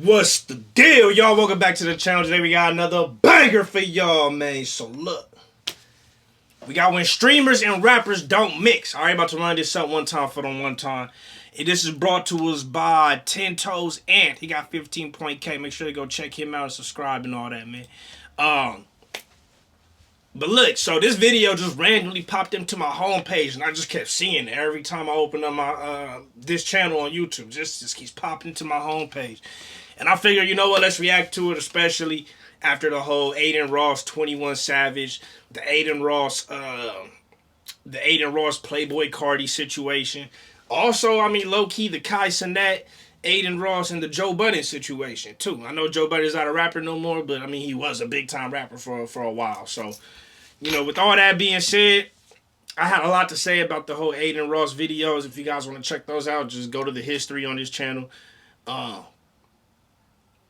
What's the deal, y'all? Welcome back to the channel. Today we got another banger for y'all, man. So look, we got when streamers and rappers don't mix. Alright, about to run this up one time for them one time. And this is brought to us by 10 Toes Ant. He got 15.k. Make sure to go check him out and subscribe and all that, man. But look, so this video just randomly popped into my homepage, and I just kept seeing it every time I open up my this channel on YouTube. Just keeps popping into my homepage. And I figure, you know what, let's react to it, especially after the whole Adin Ross 21 Savage, the Adin Ross Playboy Cardi situation. Also, I mean, low-key, the Kai Cenat, Adin Ross, and the Joe Budden situation, too. I know Joe Budden's not a rapper no more, but, I mean, he was a big-time rapper for a while. So, you know, with all that being said, I had a lot to say about the whole Adin Ross videos. If you guys want to check those out, just go to the history on this channel.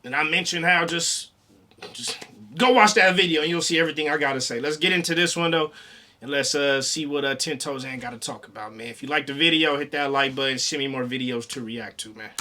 And I mentioned how just go watch that video and you'll see everything I got to say. Let's get into this one, though. And let's see what 10 Toes Ant got to talk about, man. If you like the video, hit that like button. Send me more videos to react to, man.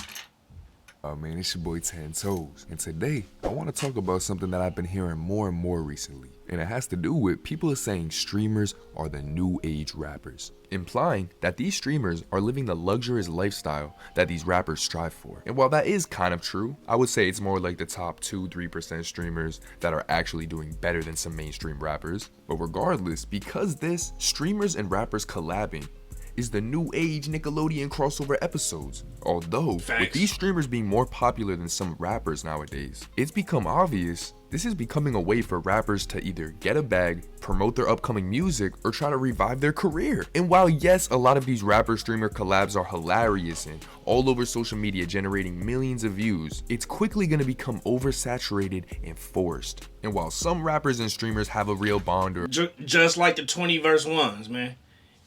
Oh man, it's your boy 10 Toes, and today I want to talk about something that I've been hearing more and more recently, and it has to do with people saying streamers are the new age rappers, implying that these streamers are living the luxurious lifestyle that these rappers strive for. And while that is kind of true, I would say it's more like the top 2-3% streamers that are actually doing better than some mainstream rappers. But regardless, because this streamers and rappers collabing is the new age Nickelodeon crossover episodes. Although, with these streamers being more popular than some rappers nowadays, it's become obvious this is becoming a way for rappers to either get a bag, promote their upcoming music, or try to revive their career. And while yes, a lot of these rapper-streamer collabs are hilarious and all over social media generating millions of views, it's quickly going to become oversaturated and forced. And while some rappers and streamers have a real bond or just like the 20 verse ones, man.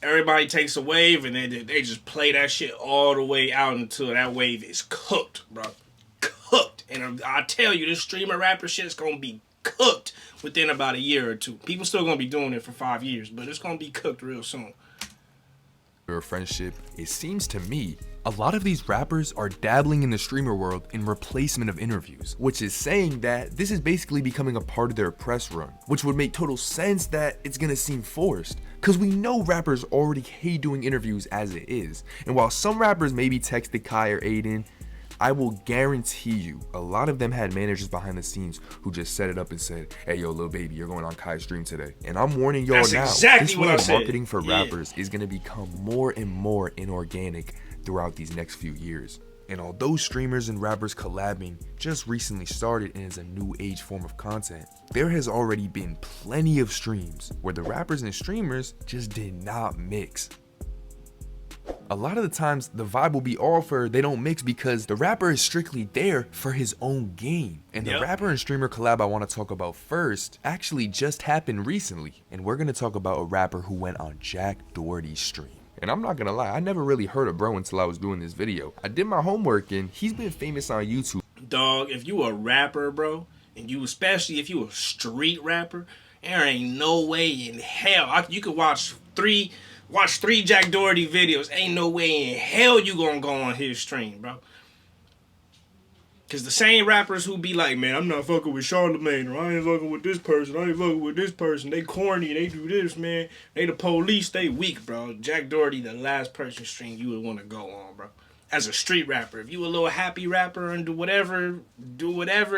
Everybody takes a wave and they just play that shit all the way out until that wave is cooked, bro. Cooked. And I tell you, this streamer rapper shit is going to be cooked within about a year or two. People still going to be doing it for 5 years, but it's going to be cooked real soon. Or friendship, it seems to me a lot of these rappers are dabbling in the streamer world in replacement of interviews, which is saying that this is basically becoming a part of their press run, which would make total sense that it's gonna seem forced, because we know rappers already hate doing interviews as it is. And while some rappers maybe texted Kai or Adin, I will guarantee you a lot of them had managers behind the scenes who just set it up and said, hey yo, little baby, you're going on Kai's stream today. And I'm warning y'all now, this way of marketing for rappers is going to become more and more inorganic throughout these next few years. And although streamers and rappers collabing just recently started and is a new age form of content, there has already been plenty of streams where the rappers and streamers just did not mix. A lot of the times the vibe will be all for they don't mix because the rapper is strictly there for his own game. And the rapper and streamer collab I want to talk about first actually just happened recently. And we're going to talk about a rapper who went on Jack Doherty's stream. And I'm not going to lie, I never really heard of bro until I was doing this video. I did my homework and he's been famous on YouTube. Dog, if you a rapper, bro, and you especially if you a street rapper, there ain't no way in hell you could watch three Jack Doherty videos. Ain't no way in hell you gonna go on his stream, bro. Cause the same rappers who be like, man, I'm not fucking with Charlamagne, or I ain't fucking with this person, I ain't fucking with this person. They corny, they do this, man. They the police, they weak, bro. Jack Doherty, the last person stream you would want to go on, bro. As a street rapper, if you a little happy rapper and do whatever,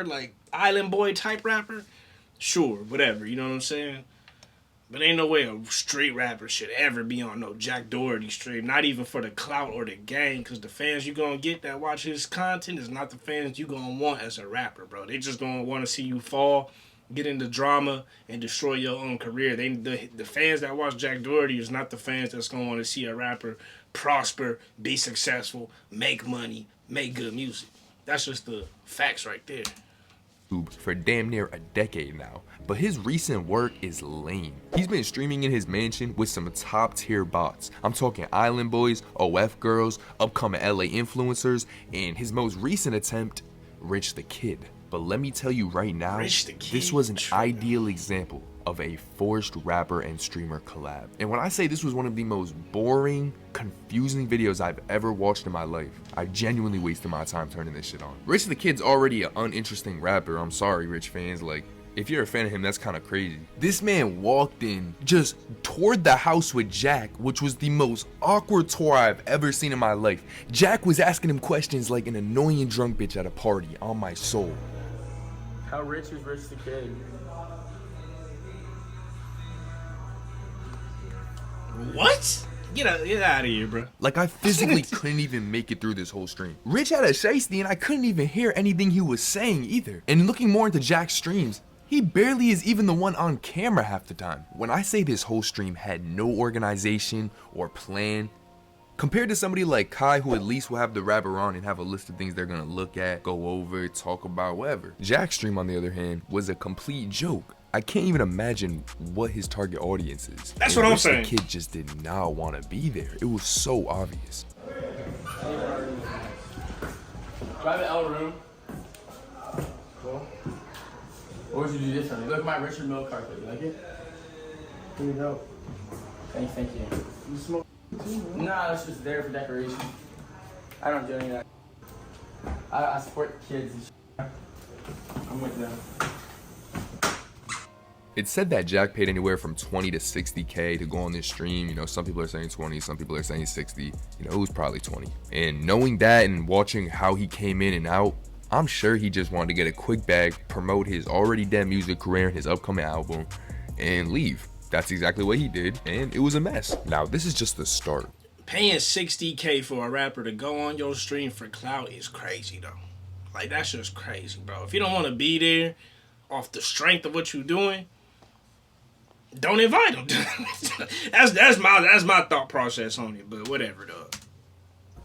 like Island Boy type rapper, sure, whatever. You know what I'm saying? But ain't no way a street rapper should ever be on no Jack Doherty stream. Not even for the clout or the gang. Because the fans you gonna get that watch his content is not the fans you gonna want as a rapper, bro. They just gonna want to see you fall, get into drama, and destroy your own career. The fans that watch Jack Doherty is not the fans that's gonna want to see a rapper prosper, be successful, make money, make good music. That's just the facts right there. For damn near a decade now, but his recent work is lame. He's been streaming in his mansion with some top tier bots. I'm talking Island Boys, OF Girls, upcoming LA influencers, and his most recent attempt, Rich the Kid. But let me tell you right now, this was an ideal example of a forced rapper and streamer collab. And when I say this was one of the most boring, confusing videos I've ever watched in my life, I genuinely wasted my time turning this shit on. Rich the Kid's already an uninteresting rapper. I'm sorry, Rich fans. Like, if you're a fan of him, that's kind of crazy. This man walked in, just toured the house with Jack, which was the most awkward tour I've ever seen in my life. Jack was asking him questions like an annoying drunk bitch at a party, on my soul. How rich is Rich the Kid? What? Get out of here, bro. Like, I physically couldn't even make it through this whole stream. Rich had a shiesty and I couldn't even hear anything he was saying either. And looking more into Jack's streams, he barely is even the one on camera half the time. When I say this whole stream had no organization or plan, compared to somebody like Kai, who at least will have the rapper on and have a list of things they're gonna look at, go over, talk about, whatever. Jack's stream, on the other hand, was a complete joke. I can't even imagine what his target audience is. That's what I'm saying. The kid just did not want to be there. It was so obvious. Private L room. Cool. What would you do this on? Look at my Richard Mille carpet. You like it? Here you go. Thank you. You smoke? Nah, that's just there for decoration. I don't do any of that. I support the kids and shit. I'm with them. It's said that Jack paid anywhere from 20 to 60K to go on this stream. You know, some people are saying 20, some people are saying 60. You know, it was probably 20. And knowing that and watching how he came in and out, I'm sure he just wanted to get a quick bag, promote his already dead music career and his upcoming album, and leave. That's exactly what he did, and it was a mess. Now, this is just the start. Paying 60K for a rapper to go on your stream for clout is crazy, though. Like, that's just crazy, bro. If you don't want to be there off the strength of what you're doing, don't invite him. that's my thought process on it, but whatever, though.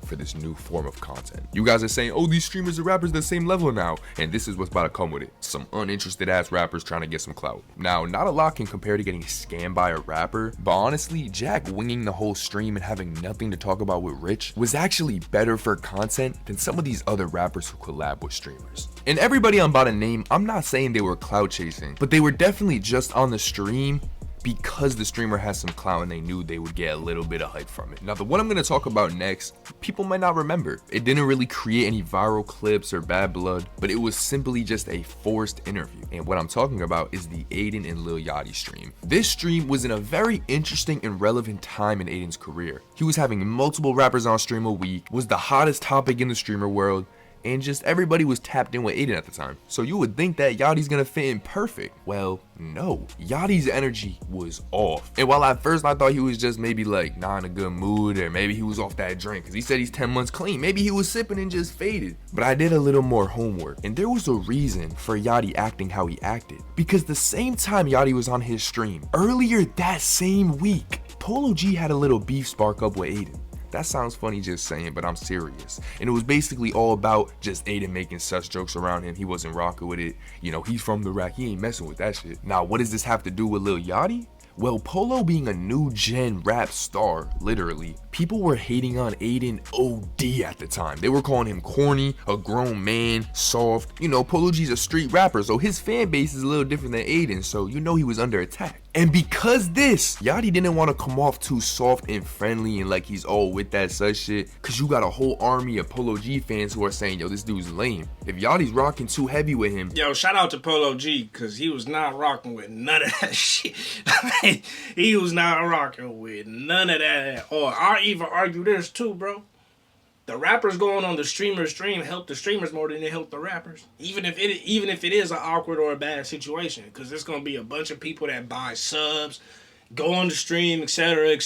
For this new form of content. You guys are saying, oh, these streamers and rappers are the same level now, and this is what's about to come with it. Some uninterested ass rappers trying to get some clout. Now, not a lot can compare to getting scammed by a rapper, but honestly, Jack winging the whole stream and having nothing to talk about with Rich was actually better for content than some of these other rappers who collab with streamers. And everybody I'm about to name, I'm not saying they were clout chasing, but they were definitely just on the stream because the streamer has some clout and they knew they would get a little bit of hype from it. Now, the one I'm gonna talk about next, people might not remember. It didn't really create any viral clips or bad blood, but it was simply just a forced interview. And what I'm talking about is the Aiden and Lil Yachty stream. This stream was in a very interesting and relevant time in Aiden's career. He was having multiple rappers on stream a week, was the hottest topic in the streamer world, and just everybody was tapped in with Aiden at the time. So you would think that Yachty's gonna fit in perfect. Well, no. Yachty's energy was off. And while at first I thought he was just maybe like not in a good mood, or maybe he was off that drink, because he said he's 10 months clean. Maybe he was sipping and just faded. But I did a little more homework, and there was a reason for Yachty acting how he acted. Because the same time Yachty was on his stream, earlier that same week, Polo G had a little beef spark up with Aiden. That sounds funny just saying, but I'm serious. And it was basically all about just Aiden making sus jokes around him. He wasn't rocking with it. You know, he's from the rack. He ain't messing with that shit. Now, what does this have to do with Lil Yachty? Well, Polo being a new gen rap star, literally, people were hating on Aiden OD at the time. They were calling him corny, a grown man, soft. You know, Polo G's a street rapper, so his fan base is a little different than Aiden, so you know he was under attack. And because this, Yachty didn't want to come off too soft and friendly and like he's all with that such shit, cause you got a whole army of Polo G fans who are saying, yo, this dude's lame. If Yachty's rocking too heavy with him. Yo, shout out to Polo G, cause he was not rocking with none of that shit. He was not rocking with none of that. Or I'll even argue this too, bro. The rappers going on the streamer stream help the streamers more than they help the rappers. Even if it is an awkward or a bad situation, because there's gonna be a bunch of people that buy subs, go on the stream, etc.,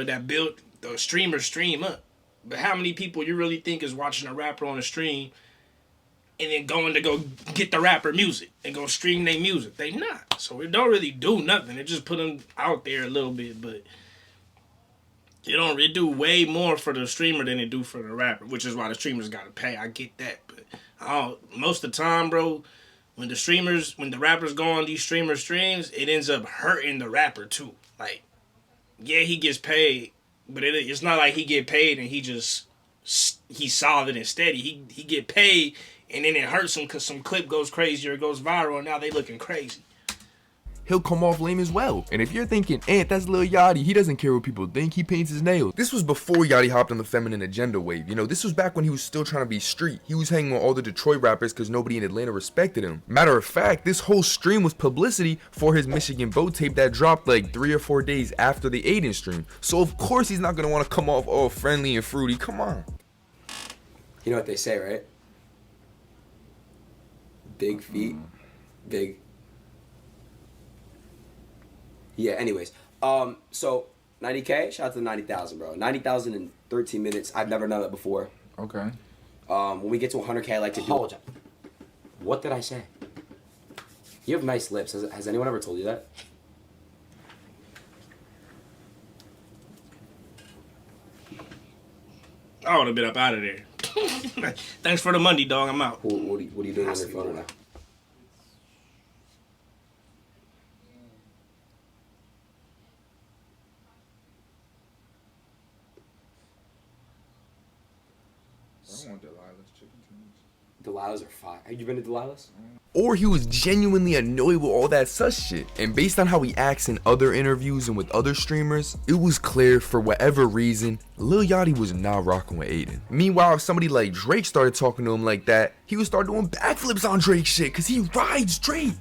that build the streamer stream up. But how many people you really think is watching a rapper on the stream and then going to go get the rapper music and go stream their music? They not. So it don't really do nothing. It just put them out there a little bit, but it do way more for the streamer than it do for the rapper, which is why the streamers gotta pay. I get that, but most of the time, bro, when the rappers go on these streamer streams, it ends up hurting the rapper too. Like, yeah, he gets paid, but it's not like he get paid and he's solid and steady. He get paid and then it hurts him because some clip goes crazy or it goes viral and now they looking crazy. he'll come off lame as well. And if you're thinking, that's Lil Yachty, he doesn't care what people think, he paints his nails. This was before Yachty hopped on the feminine agenda wave. You know, this was back when he was still trying to be street. He was hanging with all the Detroit rappers because nobody in Atlanta respected him. Matter of fact, this whole stream was publicity for his Michigan Boat tape that dropped like 3 or 4 days after the Aiden stream. So of course he's not gonna want to come off all friendly and fruity. Come on. You know what they say, right? Big feet, big. Yeah, anyways. So 90K, shout out to the 90,000, bro. 90,000 in 13 minutes. I've never done that before. Okay. When we get to 100K, I like to do. What did I say? You have nice lips. Has anyone ever told you that? I would have been up out of there. Thanks for the money, dog. I'm out. What are you doing on your phone right now? I don't want Delilah's chicken tenders. Delilah's are fire. Have you been to Delilah's? Or he was genuinely annoyed with all that sus shit. And based on how he acts in other interviews and with other streamers, it was clear for whatever reason, Lil Yachty was not rocking with Aiden. Meanwhile, if somebody like Drake started talking to him like that, he would start doing backflips on Drake shit because he rides Drake.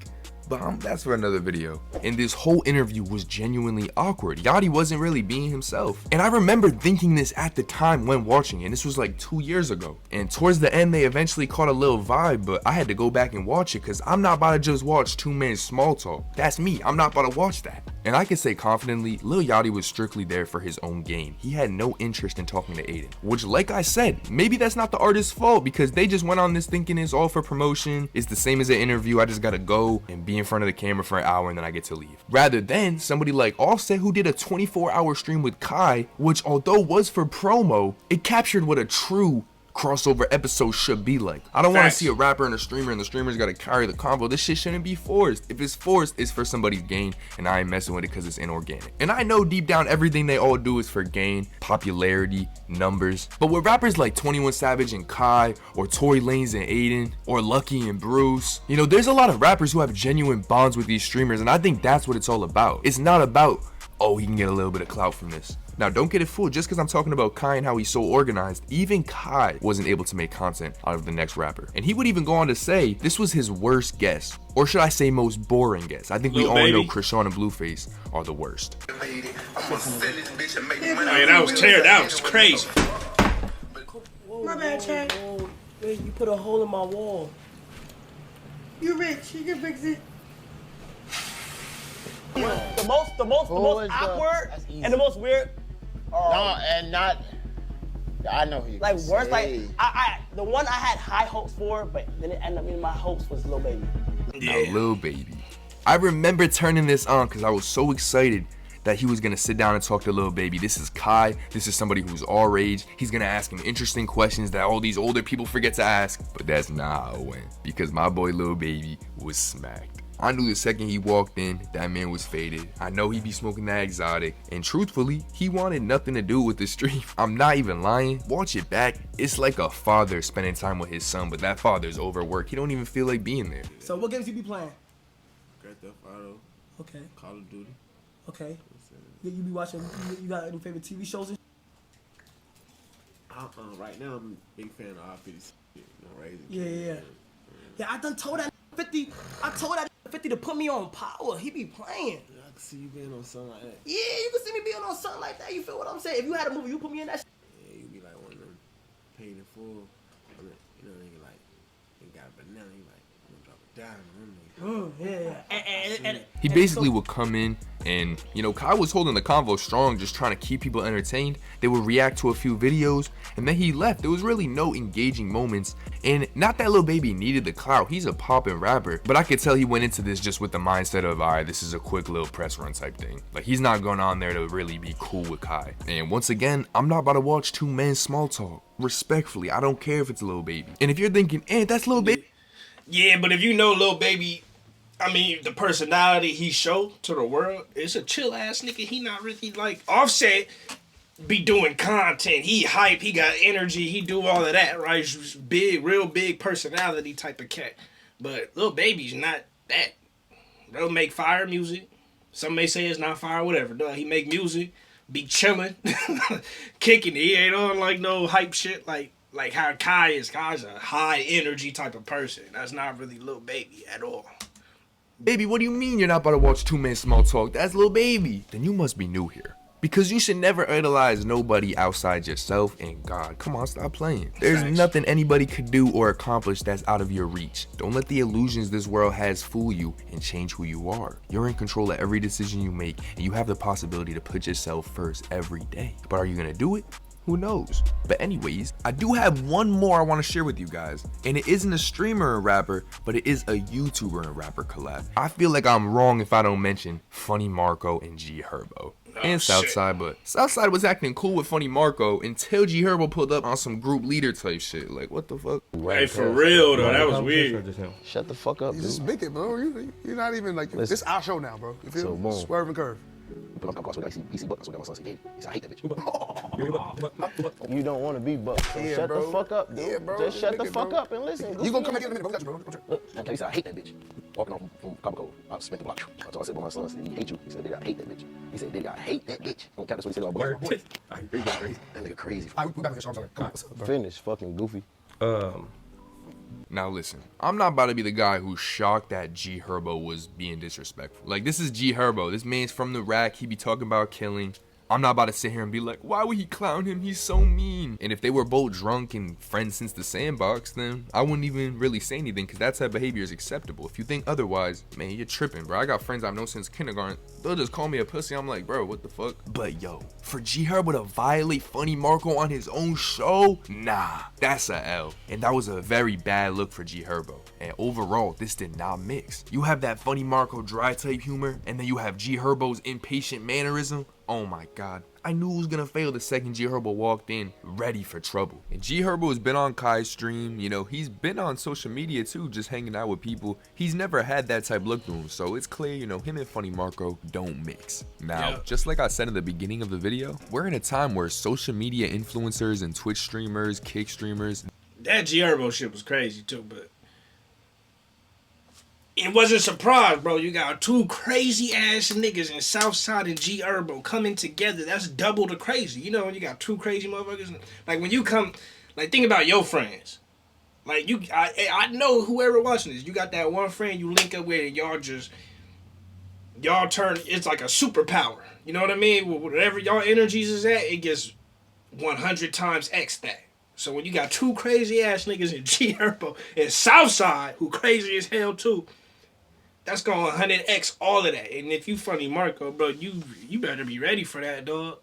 But that's for another video. And this whole interview was genuinely awkward. Yachty wasn't really being himself. And I remember thinking this at the time when watching it. And this was like 2 years ago. And towards the end, they eventually caught a little vibe, but I had to go back and watch it because I'm not about to just watch two men small talk. That's me. I'm not about to watch that. And I can say confidently, Lil Yachty was strictly there for his own gain. He had no interest in talking to Aiden. Which, like I said, maybe that's not the artist's fault because they just went on this thinking it's all for promotion. It's the same as an interview. I just gotta go and be in front of the camera for an hour and then I get to leave. Rather than somebody like Offset who did a 24-hour stream with Kai, which although was for promo, it captured what a true crossover episode should be like. I don't want to see a rapper and a streamer and the streamer's got to carry the convo. This shit shouldn't be forced. If it's forced, it's for somebody's gain and I ain't messing with it because it's inorganic. And I know deep down everything they all do is for gain, popularity, numbers. But with rappers like 21 Savage and Kai, or Tory Lanez and Aiden, or Lucky and Bruce, you know, there's a lot of rappers who have genuine bonds with these streamers and I think that's what it's all about. It's not about, oh, he can get a little bit of clout from this. Now, don't get it fooled. Just because I'm talking about Kai and how he's so organized, even Kai wasn't able to make content out of the next rapper. And he would even go on to say this was his worst guess. Or should I say most boring guess? I think we all know Krishan and Blueface are the worst. Oh yeah, that was terrible. That was crazy. My bad, Chad. Wait, you put a hole in my wall. You rich. You can fix it. The most awkward and the most weird. No, and not. I know who you Like can worst, like say. the one I had high hopes for, but then it ended up being my hopes was Lil Baby. Now, Lil Baby. I remember turning this on because I was so excited that he was gonna sit down and talk to Lil Baby. This is Kai. This is somebody who's our age. He's gonna ask him interesting questions that all these older people forget to ask. But that's not how it went because my boy Lil Baby was smacked. I knew the second he walked in, that man was faded. I know he be smoking that exotic. And truthfully, he wanted nothing to do with the stream. I'm not even lying. Watch it back. It's like a father spending time with his son, but that father's overworked. He don't even feel like being there. So what games you be playing? Grand Theft Auto, Okay. Call of Duty. Okay. You be watching, you got any favorite TV shows? Right now, I'm a big fan of R50. You know, Raising Yeah, Kids. yeah. Yeah, I done told that 50, I told that 50 to put me on Power. He be playing. Yeah, I can see you being on something like that. Yeah, you can see me being on something like that. You feel what I'm saying? If you had a movie, you put me in that shit. Yeah, you be like one of them paid in full. You know, nigga like, you got a banana, you like, I'm gonna drop a dime on them. Yeah. He basically would come in and, you know, Kai was holding the convo strong, just trying to keep people entertained. They would react to a few videos and then he left. There was really no engaging moments. And not that Lil Baby needed the clout. He's a poppin' rapper. But I could tell he went into this just with the mindset of, all right, this is a quick little press run type thing. Like, he's not going on there to really be cool with Kai. And once again, I'm not about to watch two men small talk. Respectfully, I don't care if it's Lil Baby. And if you're thinking, that's Lil Baby. Yeah, but if you know Lil Baby, I mean, the personality he showed to the world, it's a chill ass nigga. He not really like Offset be doing content. He hype, he got energy, he do all of that, right? He's big, real big personality type of cat. But Lil Baby's not that. They'll make fire music. Some may say it's not fire, whatever. Duh, he make music, be chilling, kicking it. He ain't on like no hype shit like how Kai is. Kai's a high energy type of person. That's not really Lil Baby at all. Baby, what do you mean you're not about to watch Two Man Small Talk? That's Lil Baby. Then you must be new here. Because you should never idolize nobody outside yourself and God. Come on, stop playing. There's nothing anybody could do or accomplish that's out of your reach. Don't let the illusions this world has fool you and change who you are. You're in control of every decision you make, and you have the possibility to put yourself first every day. But are you gonna do it? Who knows? But anyways, I do have one more I want to share with you guys. And it isn't a streamer and rapper, but it is a YouTuber and rapper collab. I feel like I'm wrong if I don't mention Funny Marco and G Herbo. And Southside, but Southside was acting cool with Funny Marco until G Herbo pulled up on some group leader type shit. Like, what the fuck? Hey, for real though, that was weird. Shut the fuck up, You dude. just make it, bro. You're not even like, this our show now, bro. You feel So, me? boom. Swerve and curve. But I'm so I see PC Buck. That's what my son said. He said, I hate that bitch. You don't want to be Buck. So Yeah, shut bro. the fuck up, dude. Yeah, bro. Just shut the Make it, fuck bro. up and listen. You gonna come back in a minute, bro. We got you, bro. Look, he said, I hate that bitch. Walking off from Cabo Cove, I spent the block. That's what I said about my son. I said, he hate you. He said, I hate that bitch. He said, I hate that bitch. Don't cap, that's what he said about boy. That nigga crazy. All right, we back in the show. I'm sorry. Come on. Finish, fucking goofy. Now listen, I'm not about to be the guy who's shocked that G Herbo was being disrespectful. Like, this is G Herbo. This man's from the rack. He be talking about killing. I'm not about to sit here and be like, why would he clown him? He's so mean. And if they were both drunk and friends since the sandbox, then I wouldn't even really say anything, because that type of behavior is acceptable. If you think otherwise, man, you're tripping, bro. I got friends I've known since kindergarten. They'll just call me a pussy. I'm like, bro, what the fuck? But yo, for G Herbo to violate Funny Marco on his own show, nah, that's a L. And that was a very bad look for G Herbo. And overall, this did not mix. You have that Funny Marco dry type humor, and then you have G Herbo's impatient mannerism. Oh my God. I knew it was gonna fail the second G Herbo walked in, ready for trouble. And G Herbo has been on Kai's stream, you know, he's been on social media too, just hanging out with people. He's never had that type look to him, so it's clear, you know, him and Funny Marco don't mix. Now, just like I said in the beginning of the video, we're in a time where social media influencers and Twitch streamers, Kick streamers. That G Herbo shit was crazy too, but it wasn't a surprise, bro. You got two crazy ass niggas in Southside and G Herbo coming together. That's double the crazy. You know, when you got two crazy motherfuckers. Like when you come, like think about your friends. Like I know whoever watching this, you got that one friend you link up with and y'all turn, it's like a superpower. You know what I mean? Whatever y'all energies is at, it gets 100 times X that. So when you got two crazy ass niggas in G Herbo and Southside, who crazy as hell too, that's going 100x all of that. And if you Funny Marco, bro, you better be ready for that, dog.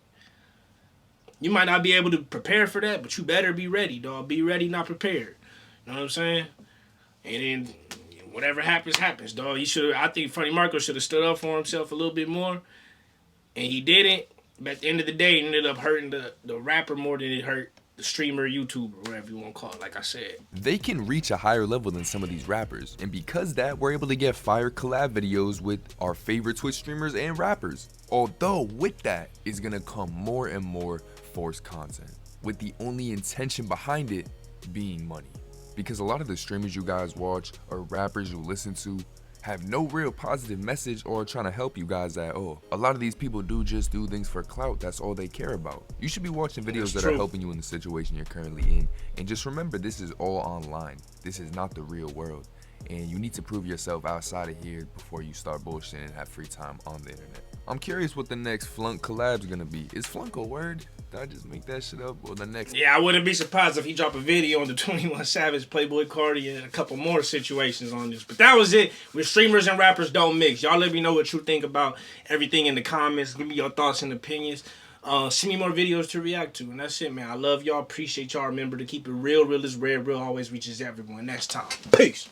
You might not be able to prepare for that, but you better be ready, dog. Be ready, not prepared. You know what I'm saying? And then whatever happens, happens, dog. I think Funny Marco should have stood up for himself a little bit more. And he didn't. But at the end of the day, it ended up hurting the rapper more than it hurt the streamer, YouTuber, whatever you want to call it, like I said. They can reach a higher level than some of these rappers. And because that, we're able to get fire collab videos with our favorite Twitch streamers and rappers. Although with that is gonna come more and more forced content, with the only intention behind it being money. Because a lot of the streamers you guys watch or rappers you listen to have no real positive message or trying to help you guys at all. A lot of these people do things for clout. That's all they care about. You should be watching videos that are helping you in the situation you're currently in. And just remember, this is all online. This is not the real world. And you need to prove yourself outside of here before you start bullshitting and have free time on the internet. I'm curious what the next Flunk collab's gonna be. Is Flunk a word? Did I just make that shit up? Or the next? Yeah, I wouldn't be surprised if he dropped a video on the 21 Savage, Playboy Cardi, and a couple more situations on this. But that was it. With streamers and rappers don't mix. Y'all let me know what you think about everything in the comments. Give me your thoughts and opinions. Send me more videos to react to. And that's it, man. I love y'all. Appreciate y'all. Remember to keep it real. Real is rare. Real always reaches everyone. Next time. Peace.